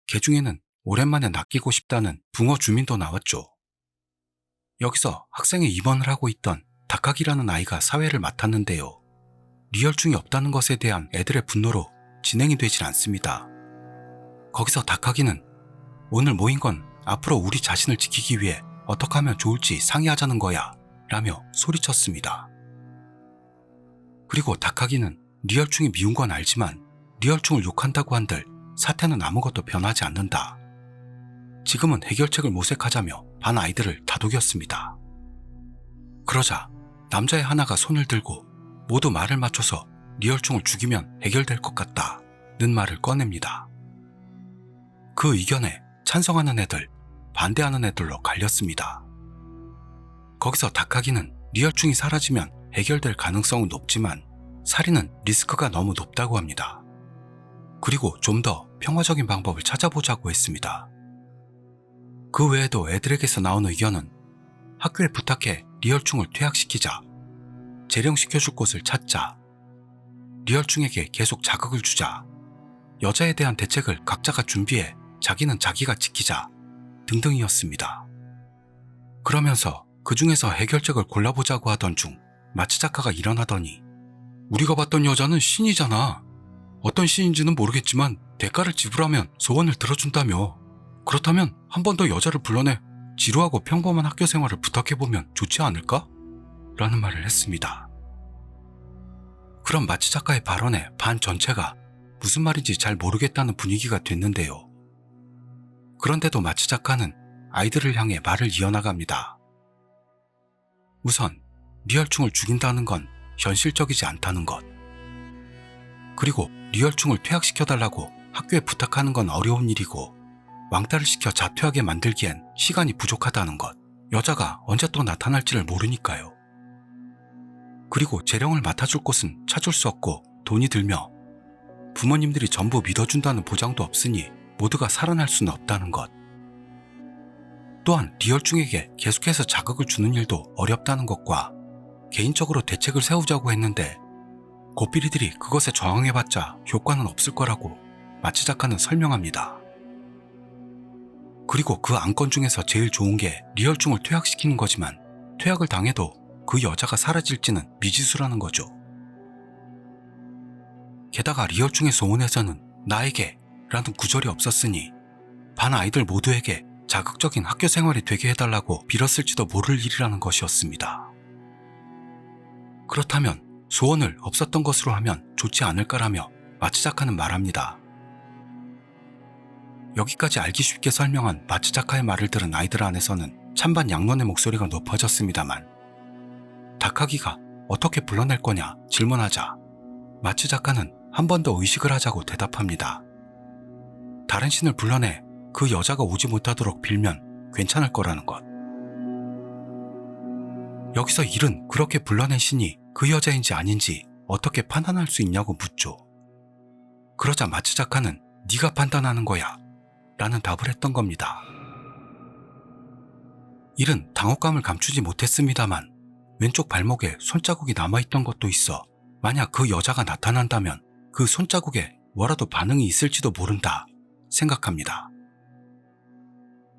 개 중에는 오랜만에 낚이고 싶다는 붕어 주민도 나왔죠. 여기서 학생에 입원을 하고 있던 다카기라는 아이가 사회를 맡았는데요. 리얼충이 없다는 것에 대한 애들의 분노로 진행이 되질 않습니다. 거기서 다카기는 오늘 모인 건 앞으로 우리 자신을 지키기 위해 어떻게 하면 좋을지 상의하자는 거야 라며 소리쳤습니다. 그리고 다카기는 리얼충이 미운 건 알지만 리얼충을 욕한다고 한들 사태는 아무것도 변하지 않는다. 지금은 해결책을 모색하자며 반 아이들을 다독였습니다. 그러자 남자애 하나가 손을 들고 모두 말을 맞춰서 리얼충을 죽이면 해결될 것 같다는 말을 꺼냅니다. 그 의견에 찬성하는 애들, 반대하는 애들로 갈렸습니다. 거기서 다카기는 리얼충이 사라지면 해결될 가능성은 높지만 살인은 리스크가 너무 높다고 합니다. 그리고 좀 더 평화적인 방법을 찾아보자고 했습니다. 그 외에도 애들에게서 나온 의견은 학교에 부탁해 리얼충을 퇴학시키자, 재령시켜줄 곳을 찾자, 리얼충에게 계속 자극을 주자, 여자에 대한 대책을 각자가 준비해 자기는 자기가 지키자 등등이었습니다. 그러면서 그 중에서 해결책을 골라보자고 하던 중 마츠 작가가 일어나더니 우리가 봤던 여자는 신이잖아. 어떤 신인지는 모르겠지만 대가를 지불하면 소원을 들어준다며. 그렇다면 한 번 더 여자를 불러내 지루하고 평범한 학교 생활을 부탁해보면 좋지 않을까? 라는 말을 했습니다. 그럼 마츠 작가의 발언에 반 전체가 무슨 말인지 잘 모르겠다는 분위기가 됐는데요. 그런데도 마츠 작가는 아이들을 향해 말을 이어나갑니다. 우선 리얼충을 죽인다는 건 현실적이지 않다는 것. 그리고 리얼충을 퇴학시켜달라고 학교에 부탁하는 건 어려운 일이고 왕따를 시켜 자퇴하게 만들기엔 시간이 부족하다는 것. 여자가 언제 또 나타날지를 모르니까요. 그리고 재령을 맡아줄 곳은 찾을 수 없고 돈이 들며 부모님들이 전부 믿어준다는 보장도 없으니 모두가 살아날 수는 없다는 것. 또한 리얼충에게 계속해서 자극을 주는 일도 어렵다는 것과 개인적으로 대책을 세우자고 했는데 고삐리들이 그것에 저항해봤자 효과는 없을 거라고 마츠 작가는 설명합니다. 그리고 그 안건 중에서 제일 좋은 게 리얼충을 퇴학시키는 거지만 퇴학을 당해도 그 여자가 사라질지는 미지수라는 거죠. 게다가 리얼충의 소원에서는 나에게 라는 구절이 없었으니 반 아이들 모두에게 자극적인 학교 생활이 되게 해달라고 빌었을지도 모를 일이라는 것이었습니다. 그렇다면 소원을 없었던 것으로 하면 좋지 않을까라며 마츠 작가는 말합니다. 여기까지 알기 쉽게 설명한 마츠 작가의 말을 들은 아이들 안에서는 찬반 양론의 목소리가 높아졌습니다만 다카기가 어떻게 불러낼 거냐 질문하자 마츠 작가는 한 번 더 의식을 하자고 대답합니다. 다른 신을 불러내 그 여자가 오지 못하도록 빌면 괜찮을 거라는 것. 여기서 일은 그렇게 불러낸 신이 그 여자인지 아닌지 어떻게 판단할 수 있냐고 묻죠. 그러자 마츠자카는 네가 판단하는 거야 라는 답을 했던 겁니다. 일은 당혹감을 감추지 못했습니다만 왼쪽 발목에 손자국이 남아있던 것도 있어 만약 그 여자가 나타난다면 그 손자국에 뭐라도 반응이 있을지도 모른다 생각합니다.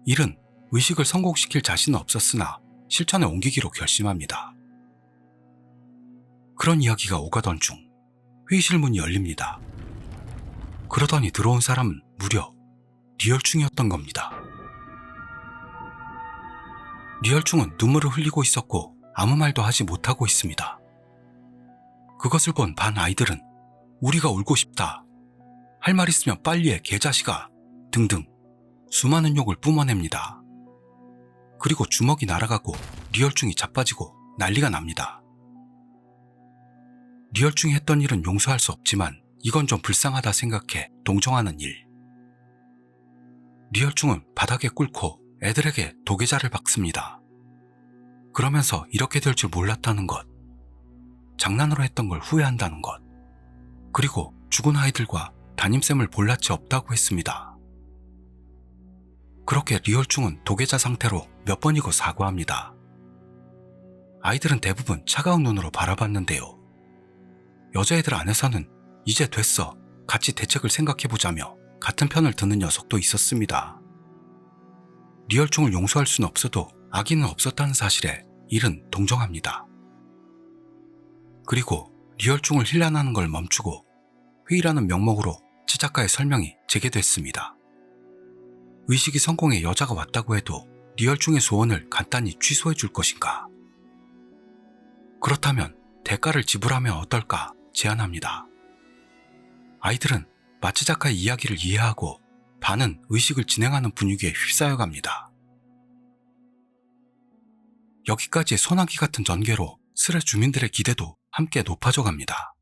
일은 의식을 성공시킬 자신은 없었으나 실천에 옮기기로 결심합니다. 그런 이야기가 오가던 중 회의실 문이 열립니다. 그러더니 들어온 사람은 무려 리얼충이었던 겁니다. 리얼충은 눈물을 흘리고 있었고 아무 말도 하지 못하고 있습니다. 그것을 본 반 아이들은 우리가 울고 싶다, 할 말 있으면 빨리 해 개자식아 등등 수많은 욕을 뿜어냅니다. 그리고 주먹이 날아가고 리얼충이 자빠지고 난리가 납니다. 리얼충이 했던 일은 용서할 수 없지만 이건 좀 불쌍하다 생각해 동정하는 일. 리얼충은 바닥에 꿇고 애들에게 도계자를 박습니다. 그러면서 이렇게 될 줄 몰랐다는 것, 장난으로 했던 걸 후회한다는 것, 그리고 죽은 아이들과 담임쌤을 볼 낯이 없다고 했습니다. 그렇게 리얼충은 도계자 상태로 몇 번이고 사과합니다. 아이들은 대부분 차가운 눈으로 바라봤는데요. 여자애들 안에서는 이제 됐어, 같이 대책을 생각해보자며 같은 편을 드는 녀석도 있었습니다. 리얼충을 용서할 수는 없어도 악의는 없었다는 사실에 일은 동정합니다. 그리고 리얼충을 힐난하는 걸 멈추고 회의라는 명목으로 치작가의 설명이 재개됐습니다. 의식이 성공해 여자가 왔다고 해도 리얼충의 소원을 간단히 취소해 줄 것인가? 그렇다면 대가를 지불하면 어떨까 제안합니다. 아이들은 마츠자카의 이야기를 이해하고 반은 의식을 진행하는 분위기에 휩싸여갑니다. 여기까지의 소나기 같은 전개로 스레 주민들의 기대도 함께 높아져 갑니다.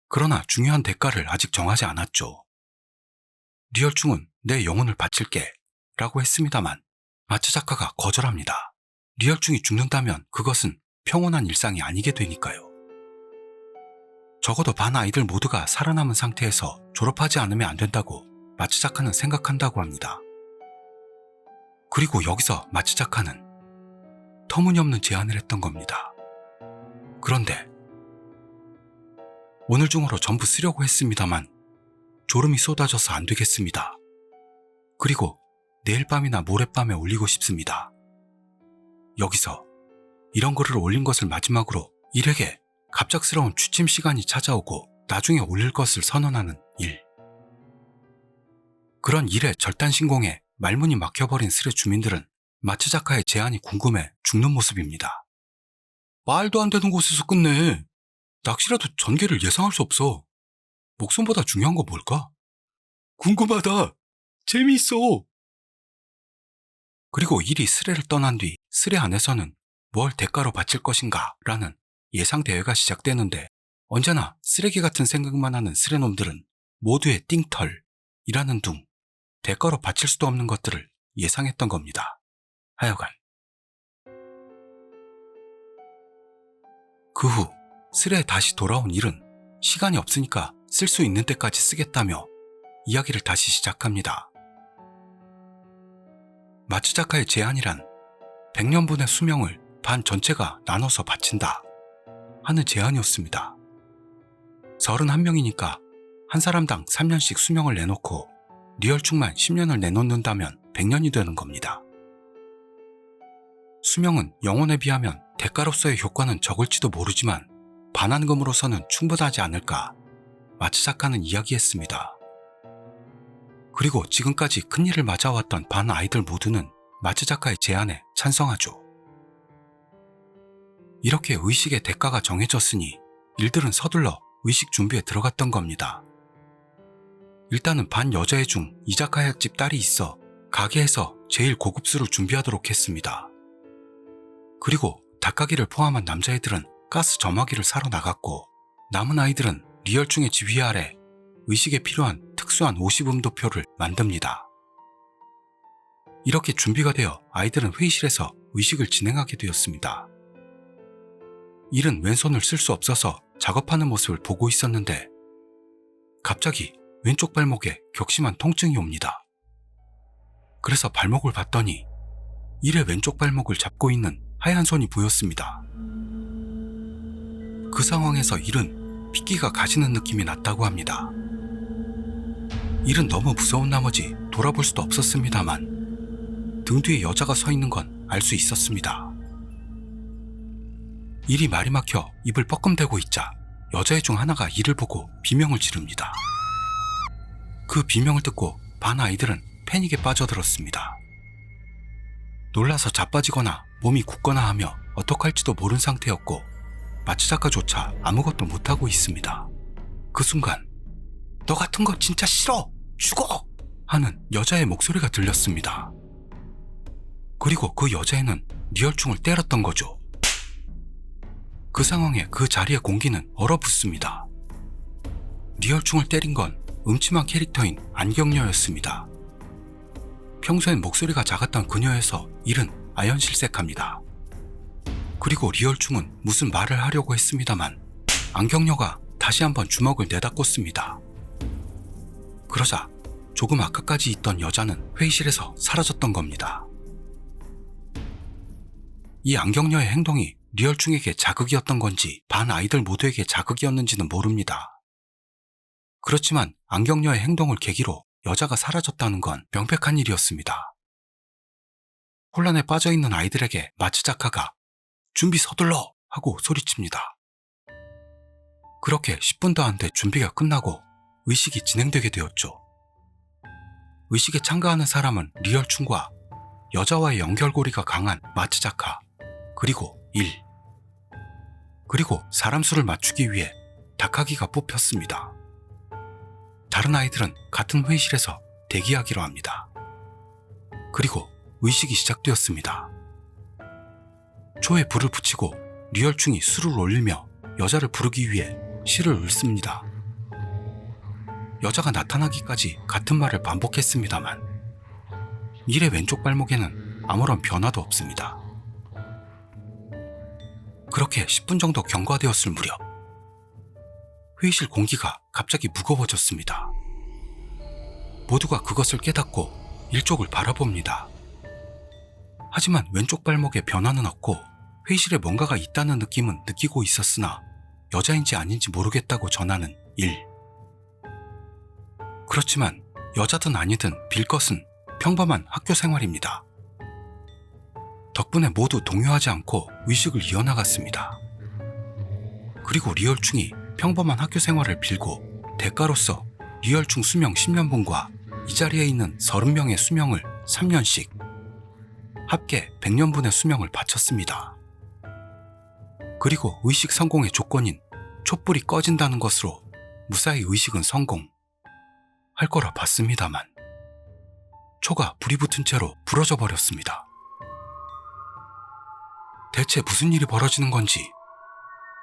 그러나 중요한 대가를 아직 정하지 않았죠. 리얼충은 내 영혼을 바칠게 라고 했습니다만 마츠자카가 거절합니다. 리얼충이 죽는다면 그것은 평온한 일상이 아니게 되니까요. 적어도 반 아이들 모두가 살아남은 상태에서 졸업하지 않으면 안 된다고 마츠자카는 생각한다고 합니다. 그리고 여기서 마츠자카는 터무니없는 제안을 했던 겁니다. 그런데 오늘 중으로 전부 쓰려고 했습니다만 졸음이 쏟아져서 안 되겠습니다. 그리고 내일 밤이나 모레밤에 올리고 싶습니다. 여기서 이런 글을 올린 것을 마지막으로 일에게 갑작스러운 취침 시간이 찾아오고 나중에 올릴 것을 선언하는 일. 그런 일의 절단신공에 말문이 막혀버린 스레 주민들은 마츠자카의 제안이 궁금해 죽는 모습입니다. 말도 안 되는 곳에서 끝내. 낚시라도 전개를 예상할 수 없어. 목숨보다 중요한 거 뭘까? 궁금하다. 재미있어. 그리고 일이 스레를 떠난 뒤 스레 안에서는 뭘 대가로 바칠 것인가 라는 예상 대회가 시작되는데 언제나 쓰레기 같은 생각만 하는 스레놈들은 모두의 띵털이라는 둥 대가로 바칠 수도 없는 것들을 예상했던 겁니다. 하여간 그 후 스레에 다시 돌아온 일은 시간이 없으니까 쓸 수 있는 때까지 쓰겠다며 이야기를 다시 시작합니다. 마츠자카의 제안이란 100년분의 수명을 반 전체가 나눠서 바친다 하는 제안이었습니다. 31명이니까 한 사람당 3년씩 수명을 내놓고 리얼충만 10년을 내놓는다면 100년이 되는 겁니다. 수명은 영혼에 비하면 대가로서의 효과는 적을지도 모르지만 반환금으로서는 충분하지 않을까 마츠자카는 이야기했습니다. 그리고 지금까지 큰일을 맞아왔던 반 아이들 모두는 마츠자카의 제안에 찬성하죠. 이렇게 의식의 대가가 정해졌으니 일들은 서둘러 의식 준비에 들어갔던 겁니다. 일단은 반 여자애 중 이자카야 집 딸이 있어 가게에서 제일 고급술을 준비하도록 했습니다. 그리고 닭가기를 포함한 남자애들은 가스 점화기를 사러 나갔고 남은 아이들은 리얼충의 지휘 아래 의식에 필요한 특수한 50음도표를 만듭니다. 이렇게 준비가 되어 아이들은 회의실에서 의식을 진행하게 되었습니다. 일은 왼손을 쓸 수 없어서 작업하는 모습을 보고 있었는데 갑자기 왼쪽 발목에 격심한 통증이 옵니다. 그래서 발목을 봤더니 일의 왼쪽 발목을 잡고 있는 하얀 손이 보였습니다. 그 상황에서 일은 핏기가 가시는 느낌이 났다고 합니다. 일은 너무 무서운 나머지 돌아볼 수도 없었습니다만 등 뒤에 여자가 서 있는 건 알 수 있었습니다. 일이 말이 막혀 입을 뻐끔대고 있자 여자애 중 하나가 이를 보고 비명을 지릅니다. 그 비명을 듣고 반 아이들은 패닉에 빠져들었습니다. 놀라서 자빠지거나 몸이 굳거나 하며 어떡할지도 모른 상태였고 마취 작가조차 아무것도 못하고 있습니다. 그 순간 너 같은 거 진짜 싫어! 죽어! 하는 여자의 목소리가 들렸습니다. 그리고 그 여자애는 리얼충을 때렸던 거죠. 그 상황에 그 자리의 공기는 얼어붙습니다. 리얼충을 때린 건 음침한 캐릭터인 안경녀였습니다. 평소엔 목소리가 작았던 그녀에서 일은 아연실색합니다. 그리고 리얼충은 무슨 말을 하려고 했습니다만 안경녀가 다시 한번 주먹을 내다 꽂습니다. 그러자 조금 아까까지 있던 여자는 회의실에서 사라졌던 겁니다. 이 안경녀의 행동이 리얼충에게 자극이었던 건지 반 아이들 모두에게 자극이었는지는 모릅니다. 그렇지만 안경녀의 행동을 계기로 여자가 사라졌다는 건 명백한 일이었습니다. 혼란에 빠져있는 아이들에게 마취 작가가 준비 서둘러! 하고 소리칩니다. 그렇게 10분도 안 돼 준비가 끝나고 의식이 진행되게 되었죠. 의식에 참가하는 사람은 리얼충과 여자와의 연결고리가 강한 마취 작가, 그리고 그리고 사람 수를 맞추기 위해 닭하기가 뽑혔습니다. 다른 아이들은 같은 회의실에서 대기하기로 합니다. 그리고 의식이 시작되었습니다. 초에 불을 붙이고 리얼충이 술을 올리며 여자를 부르기 위해 시를 읊습니다. 여자가 나타나기까지 같은 말을 반복했습니다만 일의 왼쪽 발목에는 아무런 변화도 없습니다. 그렇게 10분 정도 경과되었을 무렵 회의실 공기가 갑자기 무거워졌습니다. 모두가 그것을 깨닫고 일쪽을 바라봅니다. 하지만 왼쪽 발목에 변화는 없고 회의실에 뭔가가 있다는 느낌은 느끼고 있었으나 여자인지 아닌지 모르겠다고 전하는 그렇지만 여자든 아니든 빌 것은 평범한 학교 생활입니다. 덕분에 모두 동요하지 않고 의식을 이어나갔습니다. 그리고 리얼충이 평범한 학교 생활을 빌고 대가로서 리얼충 수명 10년분과 이 자리에 있는 30명의 수명을 3년씩 합계 100년분의 수명을 바쳤습니다. 그리고 의식 성공의 조건인 촛불이 꺼진다는 것으로 무사히 의식은 성공할 거라 봤습니다만 초가 불이 붙은 채로 부러져 버렸습니다. 대체 무슨 일이 벌어지는 건지,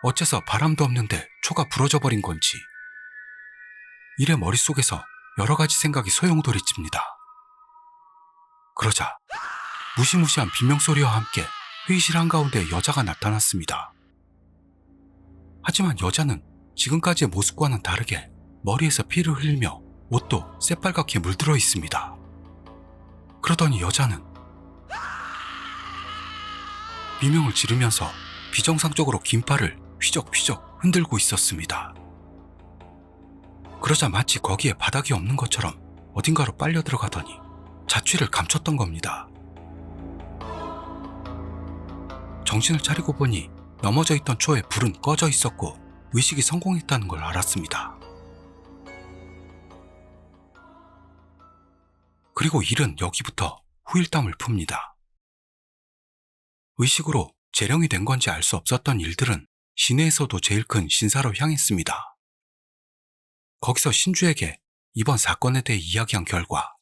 어째서 바람도 없는데 초가 부러져 버린 건지, 일의 머릿속에서 여러 가지 생각이 소용돌이칩니다. 그러자 무시무시한 비명소리와 함께 회의실 한가운데 여자가 나타났습니다. 하지만 여자는 지금까지의 모습과는 다르게 머리에서 피를 흘리며 옷도 새빨갛게 물들어 있습니다. 그러더니 여자는 비명을 지르면서 비정상적으로 긴 팔을 휘적휘적 흔들고 있었습니다. 그러자 마치 거기에 바닥이 없는 것처럼 어딘가로 빨려 들어가더니 자취를 감췄던 겁니다. 정신을 차리고 보니 넘어져 있던 초에 불은 꺼져 있었고 의식이 성공했다는 걸 알았습니다. 그리고 일은 여기부터 후일담을 풉니다. 의식으로 재령이 된 건지 알 수 없었던 일들은 시내에서도 제일 큰 신사로 향했습니다. 거기서 신주에게 이번 사건에 대해 이야기한 결과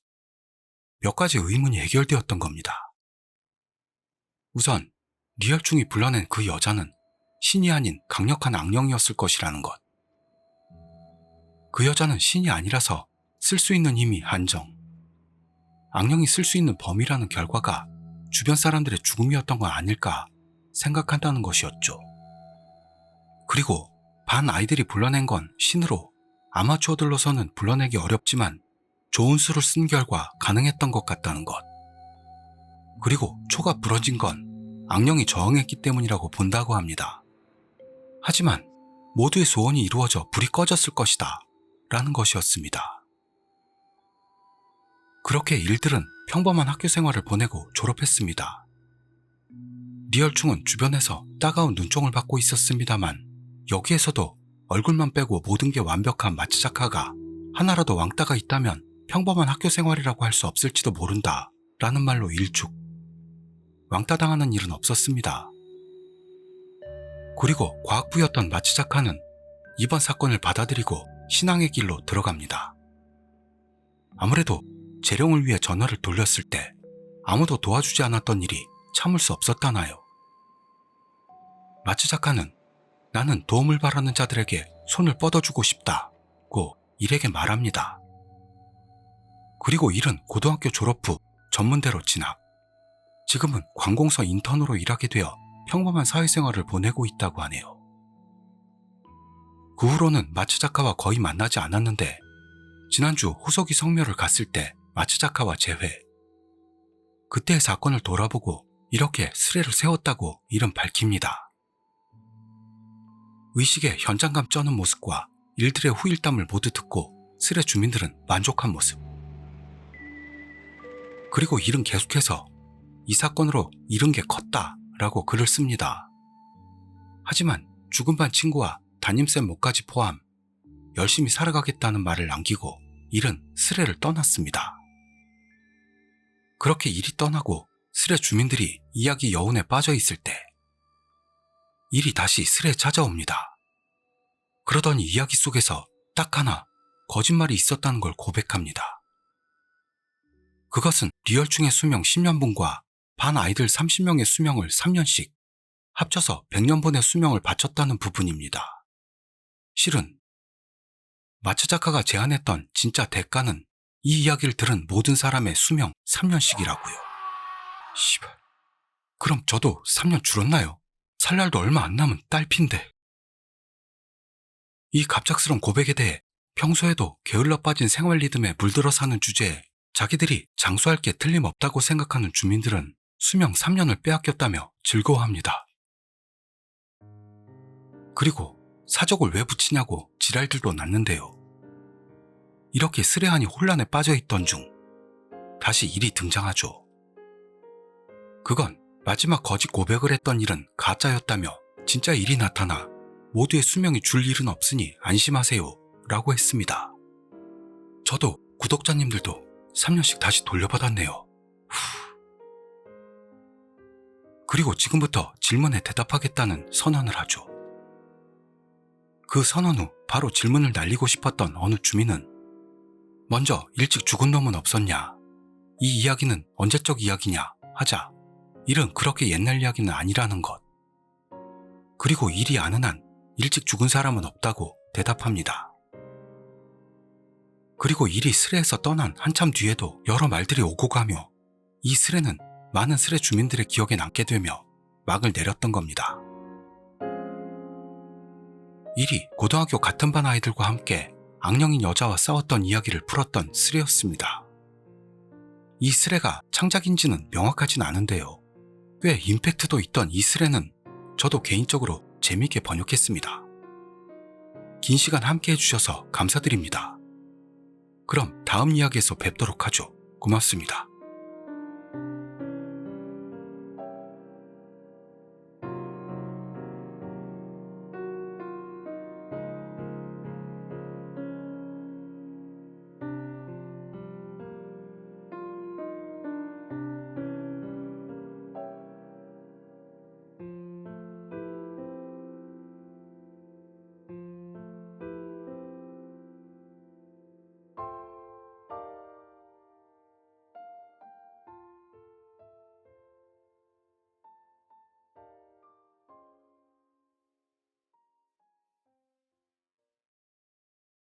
몇 가지 의문이 해결되었던 겁니다. 우선 리얼충이 불러낸 그 여자는 신이 아닌 강력한 악령이었을 것이라는 것. 그 여자는 신이 아니라서 쓸 수 있는 힘이 한정. 악령이 쓸 수 있는 범위라는 결과가 주변 사람들의 죽음이었던 건 아닐까 생각한다는 것이었죠. 그리고 반 아이들이 불러낸 건 신으로 아마추어들로서는 불러내기 어렵지만 좋은 수를 쓴 결과 가능했던 것 같다는 것. 그리고 초가 부러진 건 악령이 저항했기 때문이라고 본다고 합니다. 하지만 모두의 소원이 이루어져 불이 꺼졌을 것이다 라는 것이었습니다. 그렇게 일들은 평범한 학교 생활을 보내고 졸업했습니다. 리얼충은 주변에서 따가운 눈총을 받고 있었습니다만 여기에서도 얼굴만 빼고 모든 게 완벽한 마츠자카가 하나라도 왕따가 있다면 평범한 학교 생활이라고 할 수 없을지도 모른다 라는 말로 일축. 왕따 당하는 일은 없었습니다. 그리고 과학부였던 마츠자카는 이번 사건을 받아들이고 신앙의 길로 들어갑니다. 아무래도 재령을 위해 전화를 돌렸을 때 아무도 도와주지 않았던 일이 참을 수 없었다나요. 마츠자카는 나는 도움을 바라는 자들에게 손을 뻗어주고 싶다고 일에게 말합니다. 그리고 일은 고등학교 졸업 후 전문대로 진학. 지금은 관공서 인턴으로 일하게 되어 평범한 사회생활을 보내고 있다고 하네요. 그 후로는 마츠자카와 거의 만나지 않았는데 지난주 호석이 성묘를 갔을 때 마츠자카와 재회. 그때의 사건을 돌아보고 이렇게 스레를 세웠다고 일은 밝힙니다. 의식에 현장감 쩌는 모습과 일들의 후일담을 모두 듣고 스레 주민들은 만족한 모습. 그리고 일은 계속해서 이 사건으로 잃은 게 컸다 라고 글을 씁니다. 하지만 죽은 반 친구와 담임쌤 목까지 포함 열심히 살아가겠다는 말을 남기고 일은 스레를 떠났습니다. 그렇게 일이 떠나고 스레 주민들이 이야기 여운에 빠져 있을 때 일이 다시 스레에 찾아옵니다. 그러더니 이야기 속에서 딱 하나 거짓말이 있었다는 걸 고백합니다. 그것은 리얼충의 수명 10년분과 반 아이들 30명의 수명을 3년씩 합쳐서 100년분의 수명을 바쳤다는 부분입니다. 실은 마츠자카가 제안했던 진짜 대가는 이 이야기를 들은 모든 사람의 수명 3년씩이라고요. 씨발. 그럼 저도 3년 줄었나요? 살 날도 얼마 안 남은 딸핀데. 이 갑작스런 고백에 대해 평소에도 게을러 빠진 생활 리듬에 물들어 사는 주제에 자기들이 장수할 게 틀림없다고 생각하는 주민들은 수명 3년을 빼앗겼다며 즐거워합니다. 그리고 사적을 왜 붙이냐고 지랄들도 났는데요. 이렇게 스레한이 혼란에 빠져있던 중 다시 일이 등장하죠. 그건 마지막 거짓 고백을 했던 일은 가짜였다며 진짜 일이 나타나 모두의 수명이 줄 일은 없으니 안심하세요 라고 했습니다. 저도 구독자님들도 3년씩 다시 돌려받았네요. 그리고 지금부터 질문에 대답하겠다는 선언을 하죠. 그 선언 후 바로 질문을 날리고 싶었던 어느 주민은 먼저 일찍 죽은 놈은 없었냐? 이 이야기는 언제적 이야기냐? 하자 일은 그렇게 옛날 이야기는 아니라는 것. 그리고 일이 아는 한 일찍 죽은 사람은 없다고 대답합니다. 그리고 일이 스레에서 떠난 한참 뒤에도 여러 말들이 오고 가며 이 스레는 많은 스레 주민들의 기억에 남게 되며 막을 내렸던 겁니다. 일이 고등학교 같은 반 아이들과 함께 악령인 여자와 싸웠던 이야기를 풀었던 스레였습니다. 이 스레가 창작인지는 명확하진 않은데요. 꽤 임팩트도 있던 이 스레는 저도 개인적으로 재미있게 번역했습니다. 긴 시간 함께 해주셔서 감사드립니다. 그럼 다음 이야기에서 뵙도록 하죠. 고맙습니다.